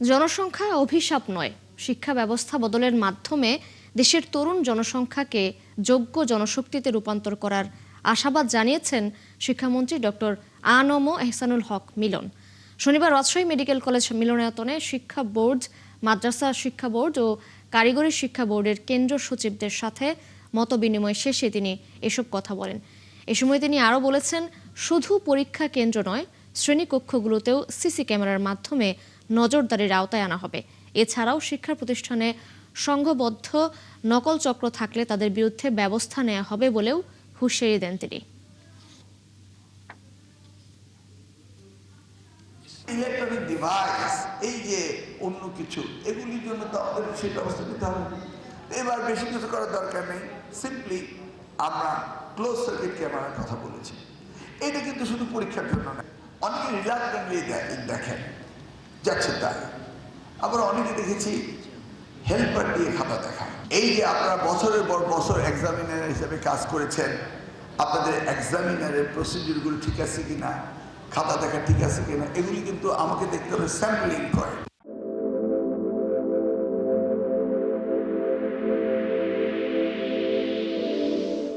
জনসংখ্যা অভিশাপ নয়, শিক্ষা ব্যবস্থা বদলের মাধ্যমে দেশের তরুণ জনসংখ্যাকে যোগ্য জনশক্তিতে রূপান্তর করার আশাবাদ জানিয়েছেন শিক্ষামন্ত্রী ডক্টর আ.ন.ম এহসানুল হক মিলন। শনিবার রাজশাহী মেডিকেল কলেজ মিলনায়তনে শিক্ষা বোর্ড, মাদ্রাসা শিক্ষা বোর্ড ও কারিগরি শিক্ষা বোর্ডের কেন্দ্র সচিবদের সাথে মতবিনিময় শেষে তিনি এসব কথা বলেন। এ সময় তিনি আরও বলেছেন, শুধু পরীক্ষা কেন্দ্র নয়, শ্রেণীকক্ষগুলোতেও সিসি ক্যামেরার মাধ্যমে নজরদারির আওতায় আনা হবে। এছাড়াও শিক্ষা প্রতিষ্ঠানে সংঘবদ্ধ নকল চক্র থাকলে তাদের বিরুদ্ধে ব্যবস্থা নেওয়া হবে বলেও হুঁশিয়ারি দেন তিনি। ইলেকট্রনিক ডিভাইস, এই যে অন্য কিছু, এগুলির জন্য তো আমাদের সেই ব্যবস্থা নিতে হবে। এবার বেশি কিছু করার দরকার নেই, সিম্পলি আমরা ক্লোজ সার্কিট ক্যামেরার কথা বলেছি। এটা কিন্তু শুধু পরীক্ষার জন্য না, অনেকে রিলাক্টেন্টলি দেখেন, যাচ্ছে তাই। আবার অনেকে দেখেছি হেল্পার দিয়ে খাতা দেখা। এই যে আপনারা বছরের পর বছর এক্সামিনার হিসেবে কাজ করেছেন, আপনাদের এক্সামিনারের প্রসিডিউরগুলো ঠিক আছে কিনা, খাতা দেখা ঠিক আছে কিনা, এগুলি কিন্তু আমাকে দেখতে হবে স্যাম্পলিং করে।